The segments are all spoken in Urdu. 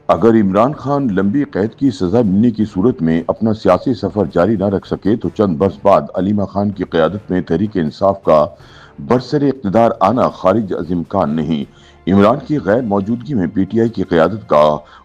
اگر عمران خان لمبی قید کی سزا ملنے کی صورت میں اپنا سیاسی سفر جاری نہ رکھ سکے تو چند برس بعد علیمہ خان کی قیادت میں تحریک انصاف کا برسر اقتدار آنا خارج از امکان نہیں۔ عمران کی غیر موجودگی میں پی ٹی آئی کی قیادت کا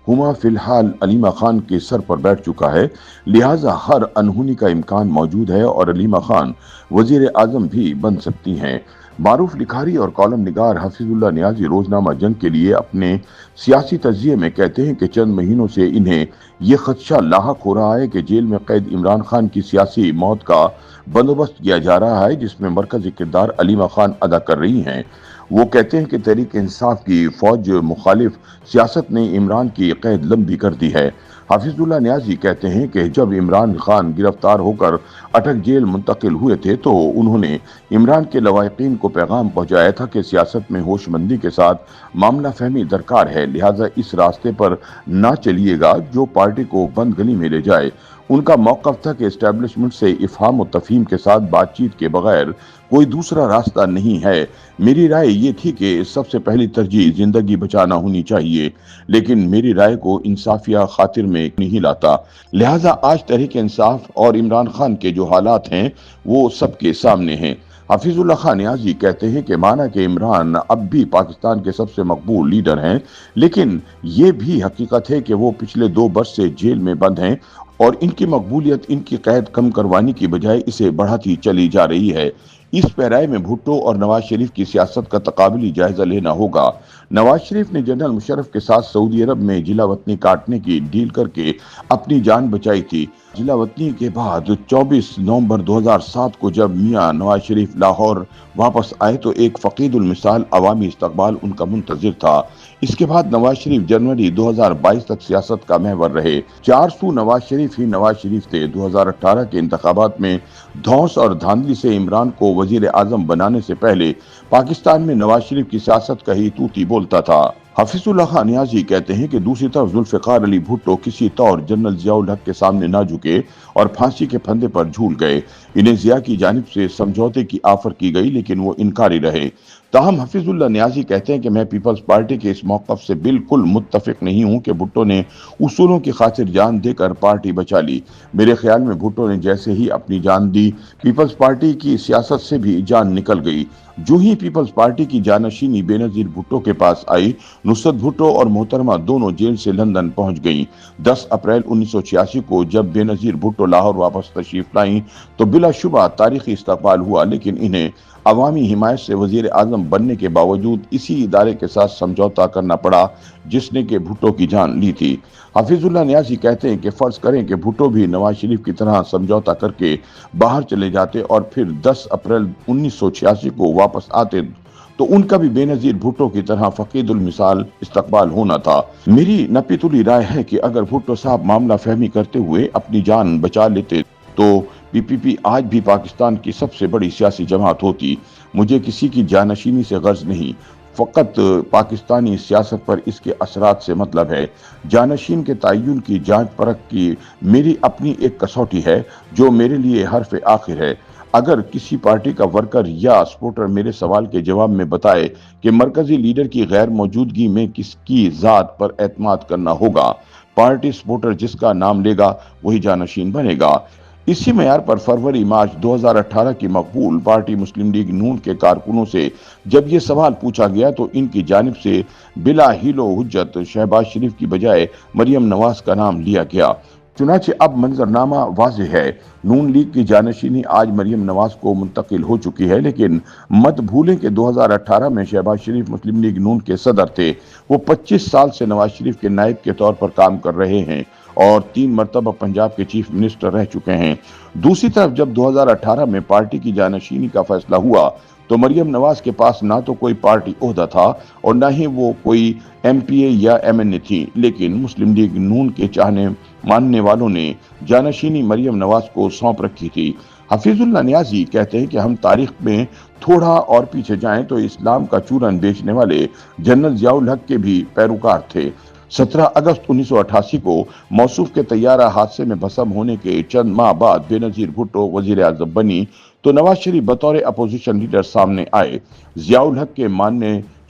ہما فی الحال علیمہ خان کے سر پر بیٹھ چکا ہے، لہٰذا ہر انہونی کا امکان موجود ہے اور علیمہ خان وزیر اعظم بھی بن سکتی ہیں۔ معروف لکھاری اور کالم نگار حفیظ اللہ نیازی روزنامہ جنگ کے لیے اپنے سیاسی تجزیے میں کہتے ہیں کہ چند مہینوں سے انہیں یہ خدشہ لاحق ہو رہا ہے کہ جیل میں قید عمران خان کی سیاسی موت کا بندوبست کیا جا رہا ہے، جس میں مرکزی کردار علیمہ خان ادا کر رہی ہیں۔ وہ کہتے ہیں کہ تحریک انصاف کی فوج مخالف سیاست نے عمران کی قید لمبی کر دی ہے۔ حفیظ اللہ نیازی کہتے ہیں کہ جب عمران خان گرفتار ہو کر اٹک جیل منتقل ہوئے تھے تو انہوں نے عمران کے لواحقین کو پیغام پہنچایا تھا کہ سیاست میں ہوش مندی کے ساتھ معاملہ فہمی درکار ہے، لہٰذا اس راستے پر نہ چلیے گا جو پارٹی کو بند گلی میں لے جائے۔ ان کا موقف تھا کہ اسٹیبلشمنٹ سے افہام و تفہیم کے ساتھ بات چیت کے بغیر کوئی دوسرا راستہ نہیں ہے۔ میری رائے یہ تھی کہ سب سے پہلی ترجیح زندگی بچانا ہونی چاہیے، لیکن میری رائے کو انصافیہ خاطر میں نہیں لاتا، لہٰذا آج تحریک انصاف اور عمران خان کے جو حالات ہیں وہ سب کے سامنے ہیں۔ حفیظ اللہ خان نیازی کہتے ہیں کہ مانا کہ عمران اب بھی پاکستان کے سب سے مقبول لیڈر ہیں، لیکن یہ بھی حقیقت ہے کہ وہ پچھلے 2 برس سے جیل میں بند ہیں اور ان کی مقبولیت ان کی قید کم کروانے کی بجائے اسے بڑھاتی چلی جا رہی ہے۔ اس پیرائی میں بھٹو اور نواز شریف کی سیاست کا تقابلی جائزہ لینا ہوگا۔ نواز شریف نے جنرل مشرف کے ساتھ سعودی عرب میں جلا وطنی کاٹنے کی ڈیل کر کے اپنی جان بچائی تھی۔ جلا وطنی کے بعد 24 نومبر 2007 کو جب میاں نواز شریف لاہور واپس آئے تو ایک فقید المثال عوامی استقبال ان کا منتظر تھا۔ اس کے بعد نواز شریف جنوری 2022 تک سیاست کا محور رہے۔ 4 سو نواز شریف ہی نواز شریف تھے۔ 2018 کے انتخابات میں دھونس اور دھاندلی سے عمران کو وزیر اعظم بنانے سے پہلے پاکستان میں نواز شریف کی سیاست کا ہی توتی بولتا تھا۔ حفیظ اللہ خان نیازی کہتے ہیں کہ دوسری طرف ذوالفقار علی بھٹو کسی طور جنرل ضیاء الحق کے سامنے نہ جھکے اور پھانسی کے پھندے پر جھول گئے۔ انہیں ضیاء کی جانب سے سمجھوتے کی آفر کی گئی لیکن وہ انکاری رہے۔ تاہم حفیظ اللہ نیازی کہتے ہیں کہ میں پیپلز پارٹی کے اس موقف سے بالکل متفق نہیں ہوں کہ بھٹو نے اصولوں کی خاطر جان دے کر پارٹی بچا لی۔ میرے خیال میں بھٹو نے جیسے ہی اپنی جان دی، پیپلز پارٹی کی سیاست سے بھی جان نکل گئی۔ جو ہی پیپلز پارٹی کی جانشینی بے نظیر بھٹو کے پاس آئی، نصرت بھٹو اور محترمہ دونوں جیل سے لندن پہنچ گئیں۔ 10 اپریل 1986 کو جب بے نظیر بھٹو لاہور واپس تشریف لائیں تو بلا شبہ تاریخی استقبال ہوا، لیکن انہیں عوامی حمایت سے وزیر اعظم بننے کے باوجود اسی ادارے کے ساتھ سمجھوتا کرنا پڑا جس نے کہ بھٹو کی جان لی تھی۔ حفیظ اللہ نیازی کہتے ہیں کہ فرض کریں کہ بھٹو بھی نواز شریف کی طرح سمجھوتا کر کے باہر چلے جاتے اور پھر 10 اپریل 1986 کو واپس آتے تو ان کا بھی بے نظیر بھٹو کی طرح فقید المثال استقبال ہونا تھا۔ میری نپی تلی رائے ہے کہ اگر بھٹو صاحب معاملہ فہمی کرتے ہوئے اپنی جان بچا لیتے تو پی پی پی آج بھی پاکستان کی سب سے بڑی سیاسی جماعت ہوتی۔ مجھے کسی کی جانشینی سے غرض نہیں، فقط پاکستانی سیاست پر اس کے اثرات سے مطلب ہے۔ جانشین کے تعین کی جانچ پرکھ کی میری اپنی ایک کسوٹی ہے جو میرے لیے حرف آخر ہے۔ اگر کسی پارٹی کا ورکر یا سپورٹر میرے سوال کے جواب میں بتائے کہ مرکزی لیڈر کی غیر موجودگی میں کس کی ذات پر اعتماد کرنا ہوگا، پارٹی سپورٹر جس کا نام لے گا وہی جانشین بنے گا۔ اسی معیار پر فروری مارچ 2018 کی مقبول پارٹی مسلم لیگ نون کے کارکنوں سے جب یہ سوال پوچھا گیا تو ان کی جانب سے بلا حیل و حجت شہباز شریف کی بجائے مریم نواز کا نام لیا گیا۔ چنانچہ اب منظرنامہ واضح ہے، نون لیگ کی جانشینی آج مریم نواز کو منتقل ہو چکی ہے، لیکن مت بھولیں کہ 2018 میں شہباز شریف مسلم لیگ نون کے صدر تھے۔ وہ 25 سال سے نواز شریف کے نائب کے طور پر کام کر رہے ہیں اور 3 مرتبہ پنجاب کے چیف منسٹر رہ چکے ہیں۔ دوسری طرف جب 2018 میں پارٹی کی جانشینی کا فیصلہ ہوا تو مریم نواز کے پاس نہ تو کوئی پارٹی عہدہ تھا اور نہ ہی وہ کوئی ایم پی اے یا ایم این اے تھی، لیکن مسلم لیگ نون کے چاہنے ماننے والوں نے جانشینی مریم نواز کو سونپ رکھی تھی۔ حفیظ اللہ نیازی کہتے ہیں کہ ہم تاریخ میں تھوڑا اور پیچھے جائیں تو اسلام کا چورن بیچنے والے جنرل ضیاء الحق کے بھی پیروکار تھے۔ 17 اگست 1988 کو موصوف کے طیارہ حادثے میں بھسم ہونے کے چند ماہ بعد بے نظیر بھٹو وزیر اعظم بنی تو نواز شریف بطور اپوزیشن لیڈر سامنے آئے۔ ضیاء الحق کے ماننے